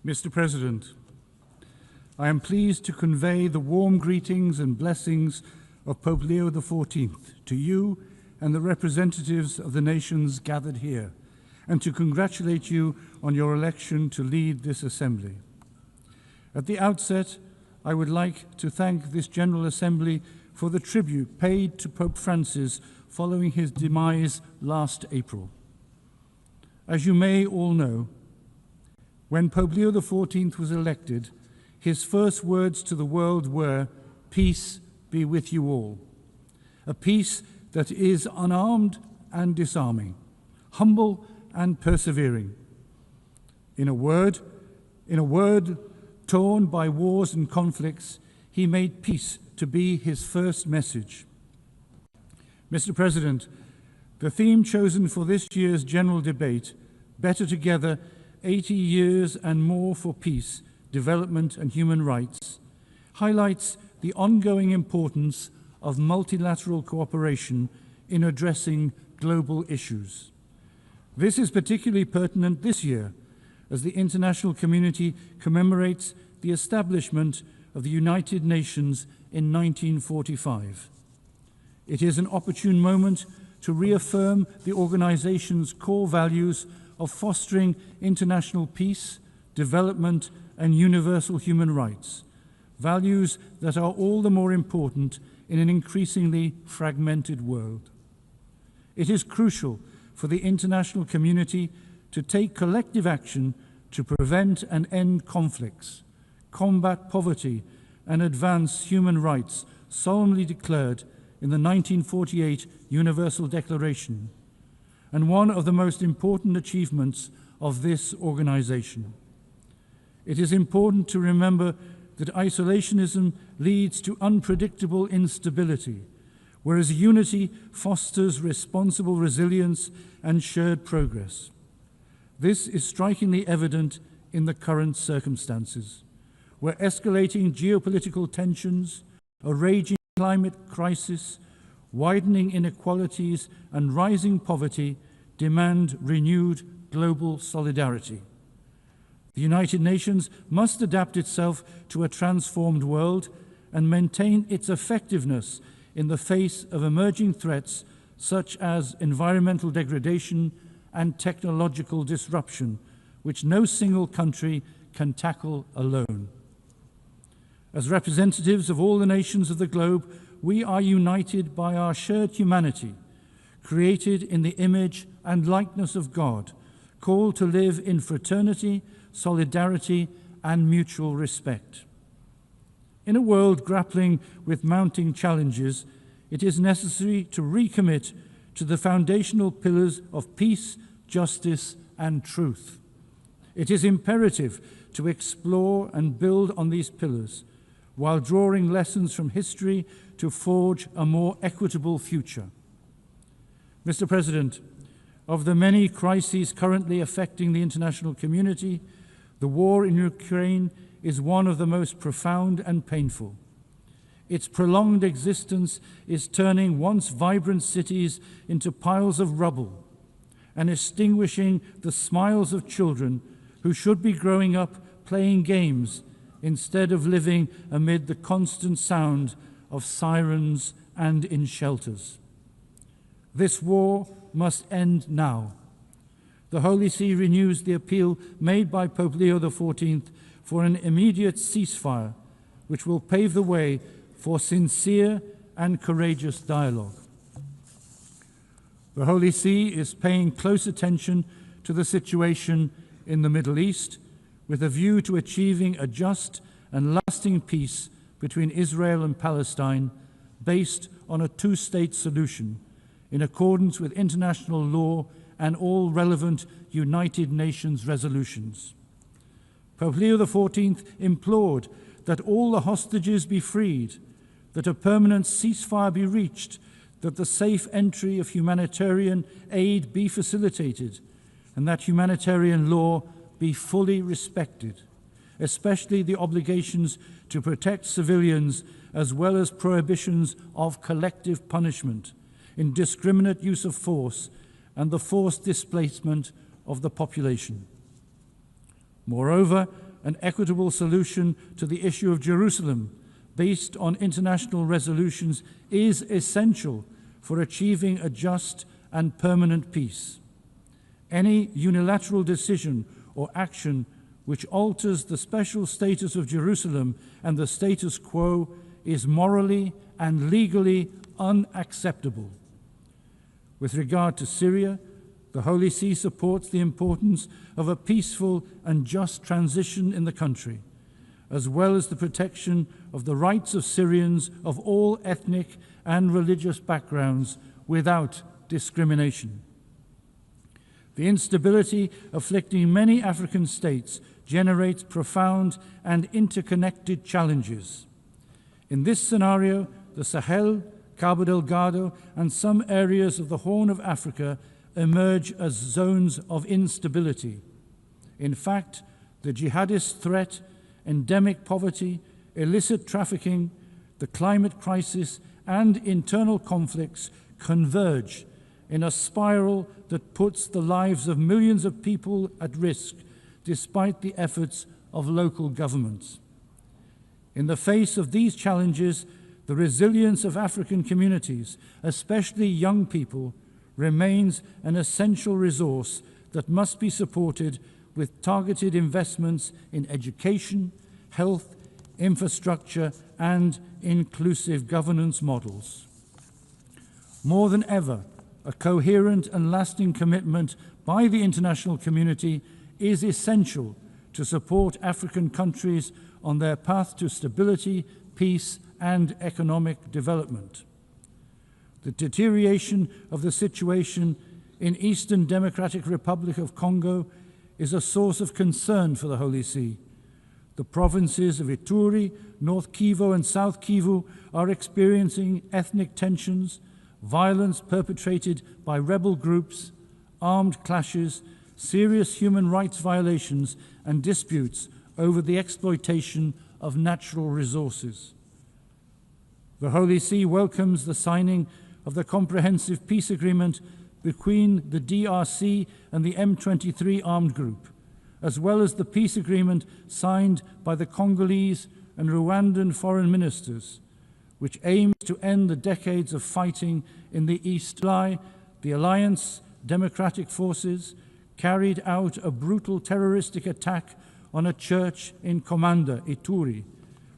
Mr. President, I am pleased to convey the warm greetings and blessings of Pope Leo XIV to you and the representatives of the nations gathered here, and to congratulate you on your election to lead this assembly. At the outset, I would like to thank this General Assembly for the tribute paid to Pope Francis following his demise last April. As you may all know, when Pope Leo XIV was elected, his first words to the world were, "Peace be with you all." A peace that is unarmed and disarming, humble and persevering. In a word torn by wars and conflicts, he made peace to be his first message. Mr. President, the theme chosen for this year's general debate, Better Together, 80 Years and More for Peace, Development and Human Rights, highlights the ongoing importance of multilateral cooperation in addressing global issues. This is particularly pertinent this year, as the international community commemorates the establishment of the United Nations in 1945. It is an opportune moment to reaffirm the organization's core values of fostering international peace, development, and universal human rights, values that are all the more important in an increasingly fragmented world. It is crucial for the international community to take collective action to prevent and end conflicts, combat poverty, and advance human rights solemnly declared in the 1948 Universal Declaration, and one of the most important achievements of this organization. It is important to remember that isolationism leads to unpredictable instability, whereas unity fosters responsible resilience and shared progress. This is strikingly evident in the current circumstances, where escalating geopolitical tensions, a raging climate crisis, widening inequalities, and rising poverty demand renewed global solidarity. The United Nations must adapt itself to a transformed world and maintain its effectiveness in the face of emerging threats such as environmental degradation and technological disruption, which no single country can tackle alone. As representatives of all the nations of the globe, we are united by our shared humanity, created in the image and likeness of God, called to live in fraternity, solidarity, and mutual respect. In a world grappling with mounting challenges, it is necessary to recommit to the foundational pillars of peace, justice, and truth. It is imperative to explore and build on these pillars, while drawing lessons from history to forge a more equitable future. Mr. President, of the many crises currently affecting the international community, the war in Ukraine is one of the most profound and painful. Its prolonged existence is turning once vibrant cities into piles of rubble and extinguishing the smiles of children who should be growing up playing games instead of living amid the constant sound of sirens and in shelters. This war must end now. The Holy See renews the appeal made by Pope Leo XIV for an immediate ceasefire, which will pave the way for sincere and courageous dialogue. The Holy See is paying close attention to the situation in the Middle East with a view to achieving a just and lasting peace between Israel and Palestine based on a two-state solution in accordance with international law and all relevant United Nations resolutions. Pope Leo XIV implored that all the hostages be freed, that a permanent ceasefire be reached, that the safe entry of humanitarian aid be facilitated, and that humanitarian law be fully respected, especially the obligations to protect civilians as well as prohibitions of collective punishment, indiscriminate use of force, and the forced displacement of the population. Moreover, an equitable solution to the issue of Jerusalem based on international resolutions is essential for achieving a just and permanent peace. Any unilateral decision or action which alters the special status of Jerusalem and the status quo is morally and legally unacceptable. With regard to Syria, the Holy See supports the importance of a peaceful and just transition in the country, as well as the protection of the rights of Syrians of all ethnic and religious backgrounds without discrimination. The instability afflicting many African states generates profound and interconnected challenges. In this scenario, the Sahel, Cabo Delgado, and some areas of the Horn of Africa emerge as zones of instability. In fact, the jihadist threat, endemic poverty, illicit trafficking, the climate crisis, and internal conflicts converge in a spiral that puts the lives of millions of people at risk, despite the efforts of local governments. In the face of these challenges, the resilience of African communities, especially young people, remains an essential resource that must be supported with targeted investments in education, health, infrastructure, and inclusive governance models. More than ever, a coherent and lasting commitment by the international community is essential to support African countries on their path to stability, peace, and economic development. The deterioration of the situation in Eastern Democratic Republic of Congo is a source of concern for the Holy See. The provinces of Ituri, North Kivu, and South Kivu are experiencing ethnic tensions, violence perpetrated by rebel groups, armed clashes, serious human rights violations, and disputes over the exploitation of natural resources. The Holy See welcomes the signing of the Comprehensive Peace Agreement between the DRC and the M23 armed group, as well as the peace agreement signed by the Congolese and Rwandan foreign ministers, which aims to end the decades of fighting in the East. The Alliance Democratic Forces carried out a brutal terroristic attack on a church in Komanda, Ituri,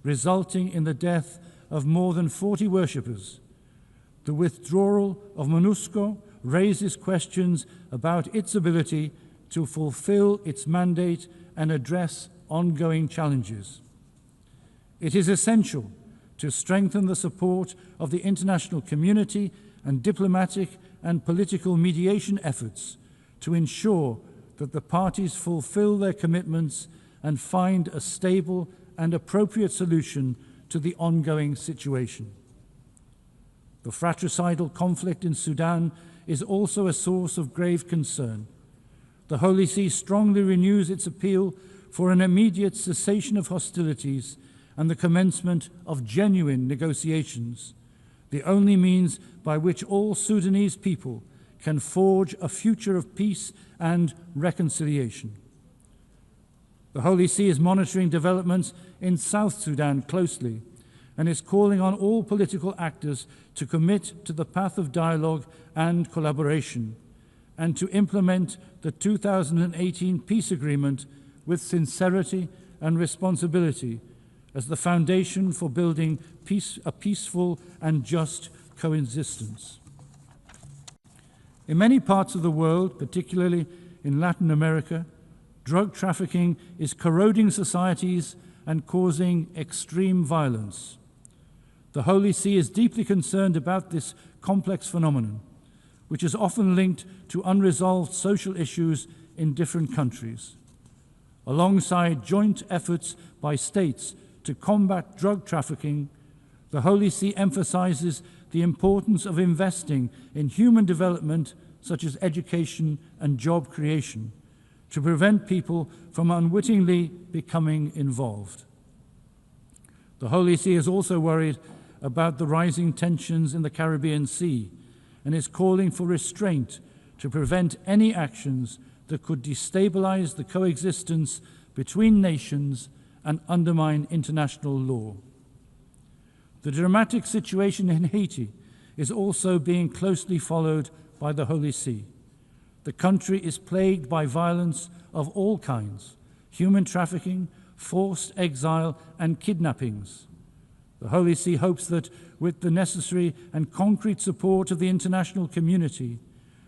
resulting in the death of more than 40 worshippers. The withdrawal of MONUSCO raises questions about its ability to fulfill its mandate and address ongoing challenges. It is essential to strengthen the support of the international community and diplomatic and political mediation efforts to ensure that the parties fulfill their commitments and find a stable and appropriate solution to the ongoing situation. The fratricidal conflict in Sudan is also a source of grave concern. The Holy See strongly renews its appeal for an immediate cessation of hostilities and the commencement of genuine negotiations, the only means by which all Sudanese people can forge a future of peace and reconciliation. The Holy See is monitoring developments in South Sudan closely and is calling on all political actors to commit to the path of dialogue and collaboration and to implement the 2018 peace agreement with sincerity and responsibility as the foundation for building a peaceful and just coexistence. In many parts of the world, particularly in Latin America, drug trafficking is corroding societies and causing extreme violence. The Holy See is deeply concerned about this complex phenomenon, which is often linked to unresolved social issues in different countries. Alongside joint efforts by states to combat drug trafficking, the Holy See emphasizes the importance of investing in human development, such as education and job creation, to prevent people from unwittingly becoming involved. The Holy See is also worried about the rising tensions in the Caribbean Sea and is calling for restraint to prevent any actions that could destabilize the coexistence between nations and undermine international law. The dramatic situation in Haiti is also being closely followed by the Holy See. The country is plagued by violence of all kinds, human trafficking, forced exile, and kidnappings. The Holy See hopes that with the necessary and concrete support of the international community,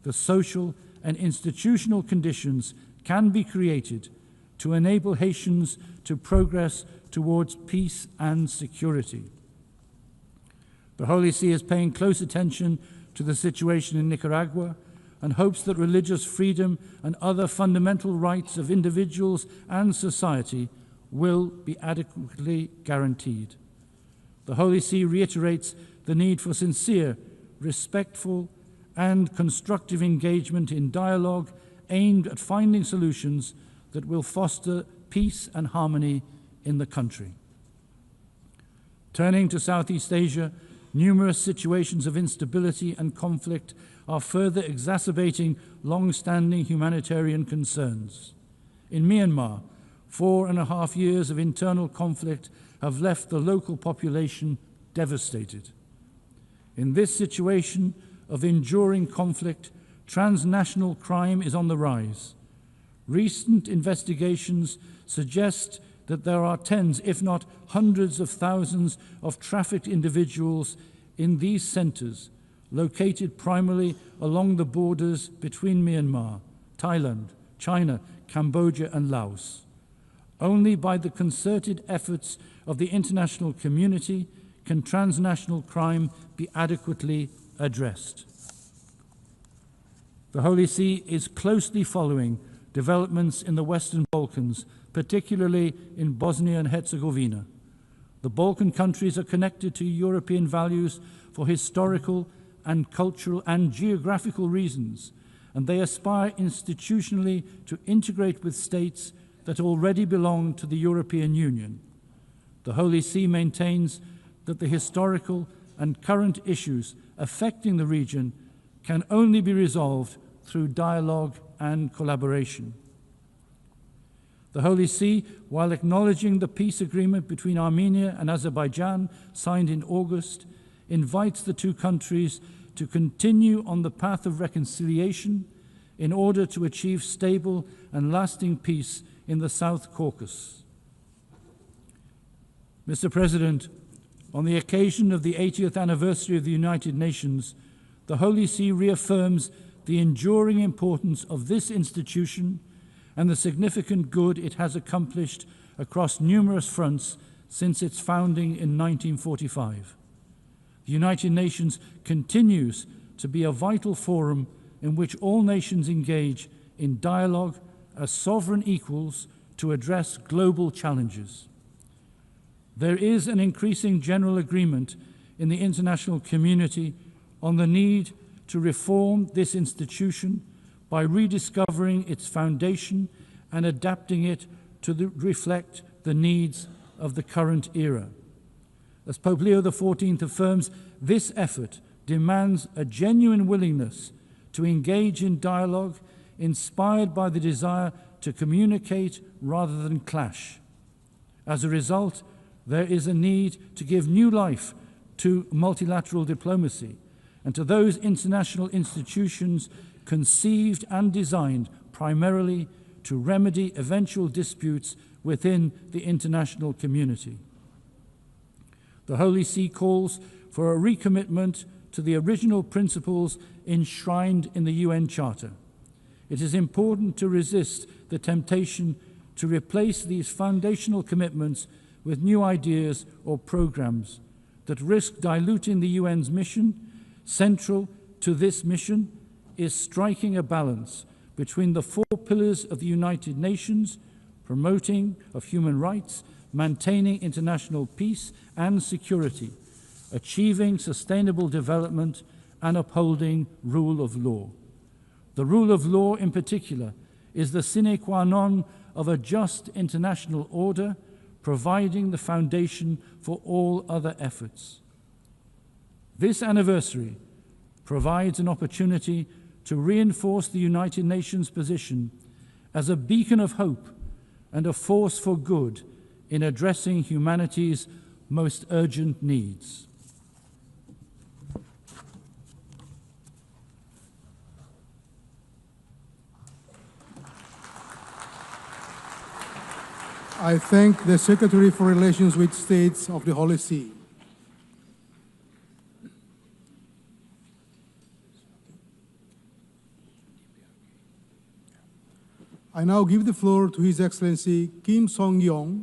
the social and institutional conditions can be created to enable Haitians to progress towards peace and security. The Holy See is paying close attention to the situation in Nicaragua and hopes that religious freedom and other fundamental rights of individuals and society will be adequately guaranteed. The Holy See reiterates the need for sincere, respectful, and constructive engagement in dialogue aimed at finding solutions that will foster peace and harmony in the country. Turning to Southeast Asia, numerous situations of instability and conflict are further exacerbating long-standing humanitarian concerns. In Myanmar, 4.5 years of internal conflict have left the local population devastated. In this situation of enduring conflict, transnational crime is on the rise. Recent investigations suggest that there are tens, if not hundreds of thousands of trafficked individuals in these centers, located primarily along the borders between Myanmar, Thailand, China, Cambodia, and Laos. Only by the concerted efforts of the international community can transnational crime be adequately addressed. The Holy See is closely following developments in the Western Balkans, particularly in Bosnia and Herzegovina. The Balkan countries are connected to European values for historical and cultural and geographical reasons, and they aspire institutionally to integrate with states that already belong to the European Union. The Holy See maintains that the historical and current issues affecting the region can only be resolved through dialogue and collaboration. The Holy See, while acknowledging the peace agreement between Armenia and Azerbaijan signed in August, invites the two countries to continue on the path of reconciliation in order to achieve stable and lasting peace in the South Caucasus. Mr. President, on the occasion of the 80th anniversary of the United Nations, the Holy See reaffirms the enduring importance of this institution and the significant good it has accomplished across numerous fronts since its founding in 1945. The United Nations continues to be a vital forum in which all nations engage in dialogue as sovereign equals to address global challenges. There is an increasing general agreement in the international community on the need to reform this institution by rediscovering its foundation and adapting it to reflect the needs of the current era. As Pope Leo XIV affirms, this effort demands a genuine willingness to engage in dialogue inspired by the desire to communicate rather than clash. As a result, there is a need to give new life to multilateral diplomacy and to those international institutions conceived and designed primarily to remedy eventual disputes within the international community. The Holy See calls for a recommitment to the original principles enshrined in the UN Charter. It is important to resist the temptation to replace these foundational commitments with new ideas or programs that risk diluting the UN's mission. Central to this mission is striking a balance between the 4 pillars of the United Nations, promoting of human rights, maintaining international peace and security, achieving sustainable development, and upholding rule of law. The rule of law in particular is the sine qua non of a just international order, providing the foundation for all other efforts. This anniversary provides an opportunity to reinforce the United Nations position as a beacon of hope and a force for good in addressing humanity's most urgent needs. I thank the Secretary for Relations with States of the Holy See. I now give the floor to His Excellency Kim Song-yong,